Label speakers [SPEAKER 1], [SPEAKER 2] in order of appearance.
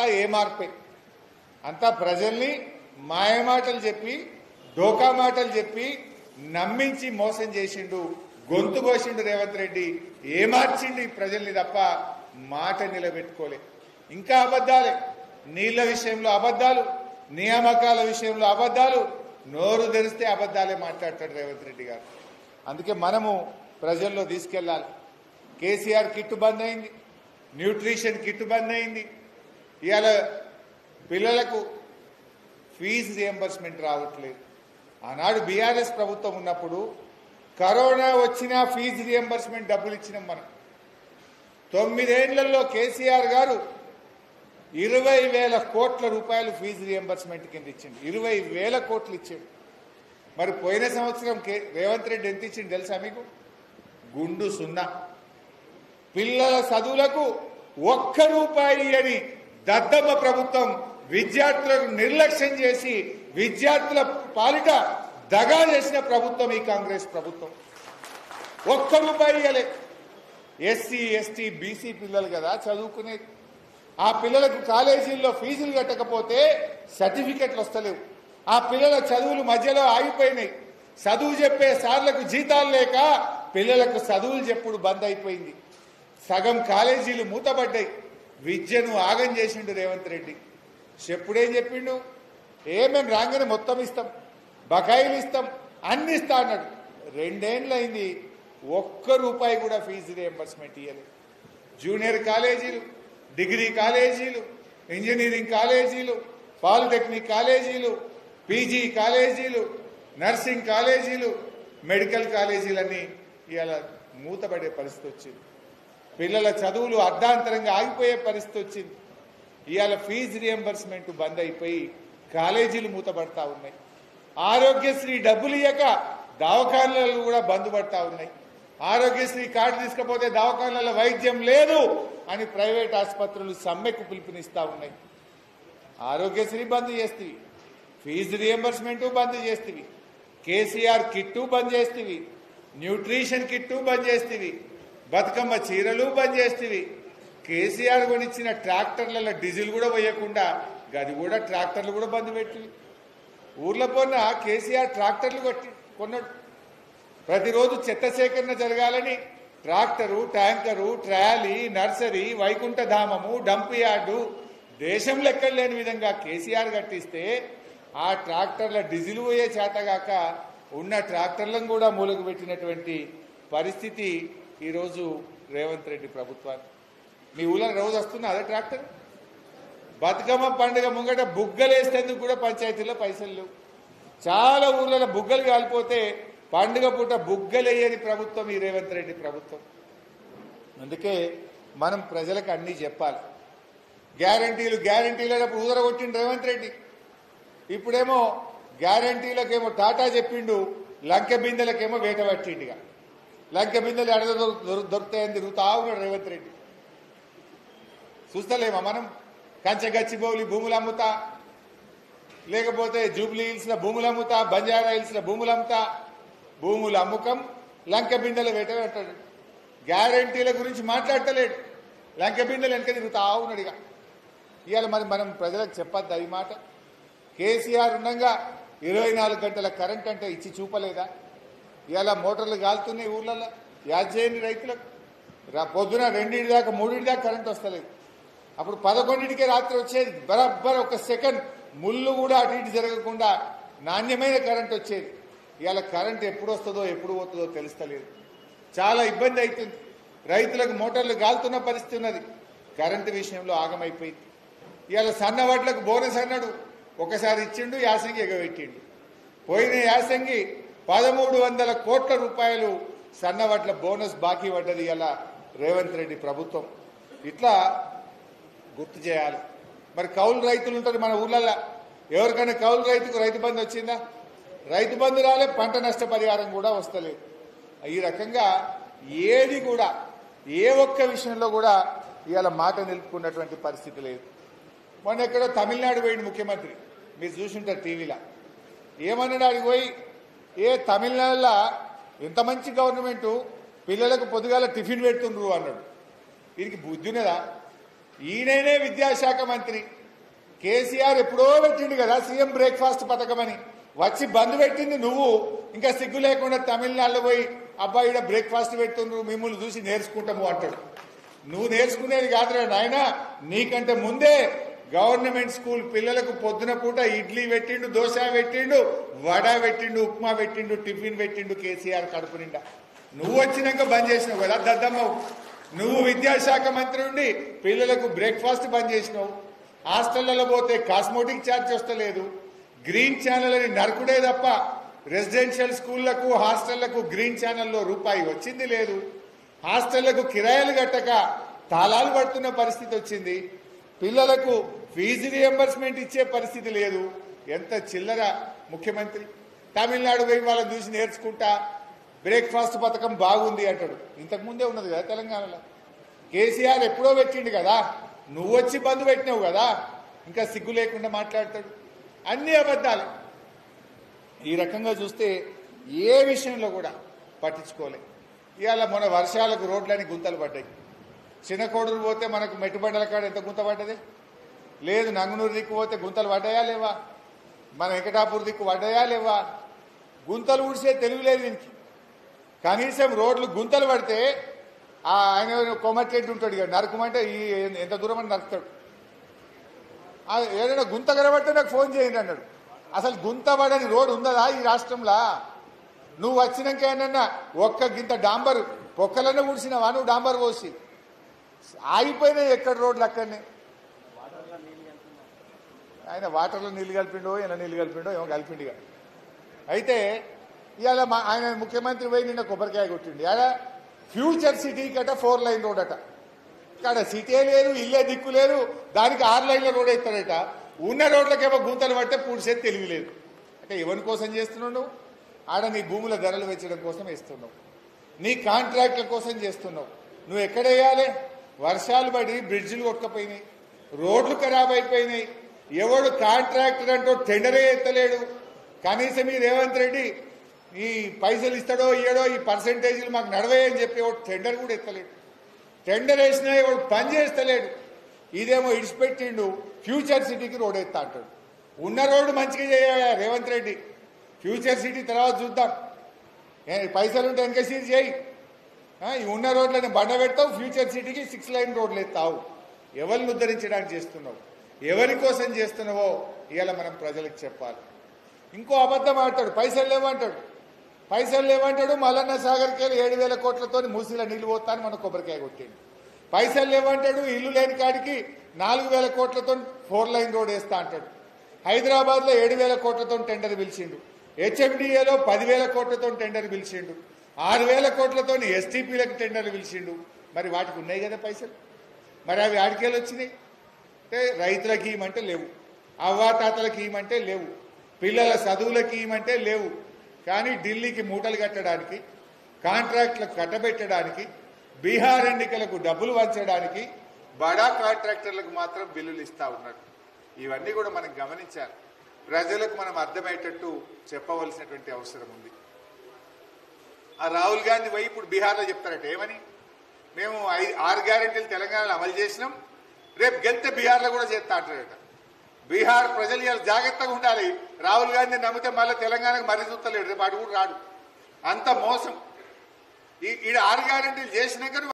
[SPEAKER 1] అంతా ఏ మార్పే, అంతా ప్రజల్ని మాయమాటలు చెప్పి డోకా మాటలు చెప్పి నమ్మించి మోసం చేసిండు, గొంతు కోసిండు రేవంత్ రెడ్డి. ఏ మార్చిండు ఈ ప్రజల్ని తప్ప మాట నిలబెట్టుకోలే. ఇంకా అబద్ధాలే, నీళ్ల విషయంలో అబద్ధాలు, నియామకాల విషయంలో అబద్ధాలు, నోరు తెరిస్తే అబద్ధాలే మాట్లాడతాడు రేవంత్ రెడ్డి గారు. అందుకే మనము ప్రజల్లో తీసుకెళ్లాలి. కేసీఆర్ కిట్టు బంద్ అయింది, న్యూట్రిషన్ కిట్టు బంద్ అయింది. ఇవాళ పిల్లలకు ఫీజు రియంబర్స్మెంట్ రావట్లేదు. ఆనాడు బీఆర్ఎస్ ప్రభుత్వం ఉన్నప్పుడు కరోనా వచ్చినా ఫీజు రియంబర్స్మెంట్ డబ్బులు ఇచ్చినాం మనం. 9 ఏళ్లలో కేసీఆర్ గారు 20,000 కోట్ల రూపాయలు ఫీజు రియంబర్స్మెంట్ కింద ఇచ్చిండు. 20,000 కోట్లు ఇచ్చాడు. మరి పోయిన సంవత్సరం రేవంత్ రెడ్డి ఎంత ఇచ్చిండు తెలుసా మీకు? గుండు సున్నా. పిల్లల చదువులకు 1 రూపాయి అని దద్దమ్మ ప్రభుత్వం విద్యార్థులకు నిర్లక్ష్యం చేసి విద్యార్థుల పాలిట దగా చేసిన ప్రభుత్వం ఈ కాంగ్రెస్ ప్రభుత్వం. 1 రూపాయి ఇవ్వలే. ఎస్సీ ఎస్టీ బీసీ పిల్లలు కదా చదువుకునేది. ఆ పిల్లలకు కాలేజీల్లో ఫీజులు కట్టకపోతే సర్టిఫికెట్లు వస్తలేవు. ఆ పిల్లల చదువులు మధ్యలో ఆగిపోయినాయి. చదువు చెప్పే సార్లకు జీతాలు లేక పిల్లలకు చదువులు చెప్పుడు బంద్ అయిపోయింది. సగం కాలేజీలు మూతపడ్డాయి. విద్యను ఆగం చేసిండు రేవంత్ రెడ్డి. చెప్పుడేం చెప్పిండు? మేము రాగానే మొత్తం ఇస్తాం, బకాయిలు ఇస్తాం, అన్ని ఇస్తా అన్నాడు. 2 ఏళ్ళైంది, 1 రూపాయి కూడా ఫీజు రియంబర్స్మెంట్ ఇవ్వలేదు. జూనియర్ కాలేజీలు, డిగ్రీ కాలేజీలు, ఇంజనీరింగ్ కాలేజీలు, పాలిటెక్నిక్ కాలేజీలు, పీజీ కాలేజీలు, నర్సింగ్ కాలేజీలు, మెడికల్ కాలేజీలన్నీ ఇవాళ మూతపడే పరిస్థితి వచ్చింది. పిల్లల చదువులు అర్ధాంతరంగా ఆగిపోయే పరిస్థితి వచ్చింది. ఇవాళ ఫీజు రియంబర్స్మెంట్ బంద్ అయిపోయి కాలేజీలు మూతపడతా ఉన్నాయి. ఆరోగ్యశ్రీ డబ్బులు ఇయ్యక దవాఖానాలు కూడా బంద్ పడతా ఉన్నాయి. ఆరోగ్యశ్రీ కార్డు తీసుకపోతే దవాఖానాల వైద్యం లేదు అని ప్రైవేట్ ఆసుపత్రులు సమ్మెకు పిలుపునిస్తా ఉన్నాయి. ఆరోగ్యశ్రీ బంద్ చేస్తేవి, ఫీజు రియంబర్స్మెంట్ బంద్ చేస్తేవి, కేసీఆర్ కిట్టు బంద్ చేస్తేవి, న్యూట్రిషన్ కిట్టు బంద్ చేస్తేవి, బతుకమ్మ చీరలు బంద్ చేస్తేవి. కేసీఆర్ కొనిచ్చిన ట్రాక్టర్లలో డీజిల్ కూడా పోయకుండా గది కూడా ట్రాక్టర్లు కూడా బంద్ పెట్టి ఊర్లో పోన్న కేసీఆర్ ట్రాక్టర్లు కొన్నాడు. ప్రతిరోజు చెత్త సేకరణ జరగాలని ట్రాక్టరు, ట్యాంకరు, ట్రాలీ, నర్సరీ, వైకుంఠధామము, డంప్ యార్డు దేశంలో ఎక్కడ లేని విధంగా కేసీఆర్ కట్టిస్తే ఆ ట్రాక్టర్ల డీజిల్ పోయే చేతగాక ఉన్న ట్రాక్టర్లను కూడా మూలకు పెట్టినటువంటి పరిస్థితి ఈరోజు రేవంత్ రెడ్డి ప్రభుత్వాన్ని. మీ ఊళ్ళో రోజు వస్తున్నా అదే ట్రాక్టర్. బతుకమ్మ పండుగ ముంగట బుగ్గలు వేసేందుకు కూడా పంచాయతీలో పైసలు లేవు. చాలా ఊర్లలో బుగ్గలు కాలిపోతే పండుగ పూట బుగ్గలు వేయని ప్రభుత్వం ఈ రేవంత్ రెడ్డి ప్రభుత్వం. అందుకే మనం ప్రజలకు అన్నీ చెప్పాలి. గ్యారంటీలు అన్నప్పుడు ఊదరగొట్టిండు రేవంత్ రెడ్డి. ఇప్పుడేమో గ్యారంటీలకేమో టాటా చెప్పిండు, లంకె బిందెలకేమో వేట పట్టిండుగా. లంకె బిందెలు ఎడ దొరుకుతాయని తిరుగుతా ఉన్నాడు రేవంత్ రెడ్డి. చూస్తలేమా మనం? కంచగచ్చిబౌలి భూములు అమ్ముతా, లేకపోతే జూబ్లీ హిల్స్లో భూములు అమ్ముతా, బంజారా హిల్స్లో భూములు అమ్ముతా, భూముల అమ్ముకం, లంక బిందెల వేట అంటాడు. గ్యారంటీల గురించి మాట్లాడతలేడు, లంక బిందెలు వెనక తిరుగుతా ఉన్నాడుగా. ఇవాళ మరి మనం ప్రజలకు చెప్పద్దా ఈ మాట? కేసీఆర్ ఉండగా 24 గంటల కరెంట్ అంటే ఇచ్చి చూపలేదా? ఇవాళ మోటార్లు కాలుతున్నాయి ఊర్లలో. యాద్ చేయండి రైతులకు. పొద్దున 2 దాకా 3 దాకా కరెంట్ వస్తలేదు. అప్పుడు 11కే రాత్రి వచ్చేది. బరాబర్ 1 సెకండ్ ముళ్ళు కూడా అటు ఇటు జరగకుండా నాణ్యమైన కరెంట్ వచ్చేది. ఇవాళ కరెంట్ ఎప్పుడు వస్తుందో ఎప్పుడు పోతుందో తెలుస్తలేదు. చాలా ఇబ్బంది అవుతుంది. రైతులకు మోటార్లు కాలుతున్న పరిస్థితి ఉన్నది. కరెంటు విషయంలో ఆగమైపోయింది. ఇవాళ సన్నవడ్లకు బోనస్ అన్నాడు, ఒకసారి ఇచ్చిండు, యాసంగి ఎగబెట్టిండు. పోయిన యాసంగి 1300 కోట్ల రూపాయలు సన్నవడ్ల బోనస్ బాకీ పడ్డది ఇలా రేవంత్ రెడ్డి ప్రభుత్వం. ఇట్లా గుర్తు చేయాలి. మరి కౌలు రైతులు ఉంటారు మన ఊర్లలో. ఎవరికైనా కౌలు రైతుకు రైతు బంధు వచ్చిందా? రైతు బంధు రాలే, పంట నష్టపరిహారం కూడా వస్తలేదు. ఈ రకంగా ఏది కూడా ఏ ఒక్క విషయంలో కూడా ఇవాళ మాట నిలుపుకున్నటువంటి పరిస్థితి లేదు. మొన్న ఎక్కడో తమిళనాడు పోయింది ముఖ్యమంత్రి, మీరు చూసుంటారు టీవీలో. ఏమన్నాడు ఆడికి పోయి? తమిళనాడులో ఎంత మంచి గవర్నమెంటు, పిల్లలకు పొద్దుగాల టిఫిన్ పెడుతుండ్రు అన్నాడు. దీనికి బుద్ధి ఉన్నదా? ఈయననే విద్యాశాఖ మంత్రి. కేసీఆర్ ఎప్పుడో పెట్టిండు కదా సీఎం బ్రేక్ఫాస్ట్ పథకం అని, వచ్చి బంద్ పెట్టింది నువ్వు. ఇంకా సిగ్గు లేకుండా తమిళనాడులో పోయి అబ్బాయి బ్రేక్ఫాస్ట్ పెడుతుండ్రు మిమ్మల్ని చూసి నేర్చుకుంటాము అంటాడు. నువ్వు నేర్చుకునేది కాదురా నాయన, నీకంటే ముందే గవర్నమెంట్ స్కూల్ పిల్లలకు పొద్దున పూట ఇడ్లీ పెట్టిండు, దోశ పెట్టిండు, వడ పెట్టిండు, ఉప్మా పెట్టిండు, టిఫిన్ పెట్టిండు కేసీఆర్ కడుపు నిండా. నువ్వు వచ్చినాక బంద్ చేసినావు కదా దద్దమ్మవు. నువ్వు విద్యాశాఖ మంత్రి ఉండి పిల్లలకు బ్రేక్ఫాస్ట్ బంద్ చేసినావు. హాస్టళ్లలో పోతే కాస్మోటిక్ ఛార్జ్ వస్తలేదు. గ్రీన్ ఛానల్ అని నరకుడే తప్ప రెసిడెన్షియల్ స్కూళ్లకు హాస్టళ్లకు గ్రీన్ ఛానల్లో రూపాయి వచ్చింది లేదు. హాస్టళ్లకు కిరాయిలు కట్టక తాళాలు పడుతున్న పరిస్థితి వచ్చింది. పిల్లలకు ఫీజు రియంబర్స్మెంట్ ఇచ్చే పరిస్థితి లేదు. ఎంత చిల్లర ముఖ్యమంత్రి. తమిళనాడు పోయి వాళ్ళని చూసి నేర్చుకుంటా బ్రేక్ఫాస్ట్ పథకం బాగుంది అంటాడు. ఇంతకుముందే ఉన్నది కదా తెలంగాణలో. కేసీఆర్ ఎప్పుడో పెట్టిండు కదా, నువ్వు వచ్చి బంద్ పెట్టినావు కదా, ఇంకా సిగ్గు లేకుండా మాట్లాడతాడు. అన్ని అబద్ధాలు. ఈ రకంగా చూస్తే ఏ విషయంలో కూడా పట్టించుకోలే. ఇవాళ మన వర్షాలకు రోడ్లని గుంతలు పడ్డాయి. చిన్నకోడూరు పోతే మనకు మెట్టుబండల కాడ ఎంత గుంత పడ్డది లేదు. నంగునూరు దిక్కు పోతే గుంతలు పడ్డాయా లేవా? మన వెంకటాపూర్ దిక్కు పడ్డాయా లేవా? గుంతలు ఊడిసే తెలివి లేదు దీనికి. కనీసం రోడ్లు గుంతలు పడితే ఆయన కొమ్మట్రెడ్డి ఉంటాడు ఇక నరకమంటే ఈ ఎంత దూరం అని నరుకుతాడు. ఏదైనా గుంత కనబడితే నాకు ఫోన్ చేయండి అన్నాడు. అసలు గుంత పడని రోడ్డు ఉందా ఈ రాష్ట్రంలో? నువ్వు వచ్చినాక ఏమన్నా ఒక్క గింత డాంబర్ పొక్కలనే ఊడిసినావా నువ్వు? డాంబర్ పోసి ఆగిపోయినాయి ఎక్కడ రోడ్లు అక్కడనే. ఆయన వాటర్లో నీళ్లు కలిపిండో ఇలా నీళ్లు కలిపిండో ఏమో కలిపిండిగా. అయితే ఇవాళ ఆయన ముఖ్యమంత్రి పోయి నిన్న కొబ్బరికాయ కొట్టిండి. అలా ఫ్యూచర్ సిటీ కట 4 లైన్ రోడ్ అట. ఇక్కడ సిటీ లేదు, ఇల్లే దిక్కు లేదు, దానికి 6 లైన్ల రోడ్ ఇస్తాడట. ఉన్న రోడ్లకేమో గుంతలు పడితే పూడ్చేది తెలివి లేదు. అంటే ఎవరి కోసం చేస్తున్నావు? ఆడ నీ భూముల ధరలు పెంచడం కోసం వేస్తున్నావు, నీ కాంట్రాక్ట్ల కోసం చేస్తున్నావు. నువ్వు ఎక్కడ వేయాలి? వర్షాలు పడి బ్రిడ్జిలు కొట్టుకపోయినాయి, రోడ్లు ఖరాబ్ అయిపోయినాయి. ఎవడు కాంట్రాక్టర్ అంటూ టెండరే ఎత్తలేడు. కనీసం ఈ రేవంత్ రెడ్డి ఈ పైసలు ఇస్తాడో ఇయ్యడో ఈ పర్సెంటేజీలు మాకు నడవాయని చెప్పి ఎవడు టెండర్ కూడా ఎత్తలేడు. టెండర్ వేసినా ఎవడు పని చేస్తలేడు. ఇదేమో ఇడిచిపెట్టిండు ఫ్యూచర్ సిటీకి రోడ్ ఎత్తా అంటాడు. ఉన్న రోడ్డు మంచిగా చేయ రేవంత్ రెడ్డి. ఫ్యూచర్ సిటీ తర్వాత చూద్దాం. పైసలుంటే ఎంకసీజ్ చేయి. ఈ ఉన్న రోడ్లను బండ పెడతావు, ఫ్యూచర్ సిటీకి 6 లైన్ రోడ్లు ఎత్తావు. ఎవరిని ఉద్ధరించడానికి చేస్తున్నావు, ఎవరి కోసం చేస్తున్నావో ఇవాళ మనం ప్రజలకు చెప్పాలి. ఇంకో అబద్ధం ఆడతాడు, పైసలు లేవంటాడు. పైసలు లేవంటాడు. మల్లన్న సాగర్కి 7,000 కోట్లతో మూసీల నీళ్లు పోతాను మన కొబ్బరికాయ కొట్టిండు. పైసలు లేవంటాడు. ఇల్లు లేని కాడికి 4,000 కోట్లతో 4 లైన్ రోడ్ వేస్తా అంటాడు. హైదరాబాద్లో 7,000 కోట్లతో టెండర్ పిలిచిండు. హెచ్ఎండిఏలో 10,000 కోట్లతో టెండర్ పిలిచిండు. 6,000 కోట్లతో ఎస్టీపీలకు టెండర్ పిలిచిండు. మరి వాటికి ఉన్నాయి కదా పైసలు. మరి అవి ఆడికేళ్ళు వచ్చినాయి. అంటే రైతులకి ఇవ్వమంటే లేవు, అవ్వాతాతలకి ఇవ్వమంటే లేవు, పిల్లల చదువులకి ఇవ్వమంటే లేవు. కానీ ఢిల్లీకి మూటలు కట్టడానికి, కాంట్రాక్టులకు కట్టబెట్టడానికి, బీహార్ ఎన్నికలకు డబ్బులు వంచడానికి బడా కాంట్రాక్టర్లకు మాత్రం బిల్లులు ఇస్తా ఉన్నాడు. ఇవన్నీ కూడా మనం గమనించాలి. ప్రజలకు మనం అర్థమయ్యేటట్టు చెప్పవలసినటువంటి అవసరం ఉంది. ఆ రాహుల్ గాంధీ పోయి ఇప్పుడు బీహార్లో చెప్తారట ఏమని? మేము 6 గ్యారెంటీలు తెలంగాణలో అమలు చేసినాం, రేపు గెలిస్తే బీహార్లో కూడా చేస్తా అంటారట. బీహార్ ప్రజలు ఇలా జాగ్రత్తగా ఉండాలి. రాహుల్ గాంధీ నమ్మితే మళ్ళీ తెలంగాణకు మరీ చూస్తలేడు, రేపు అటు కూడా రాడు. అంత మోసం. ఈడ 6 గ్యారెంటీలు చేసినాక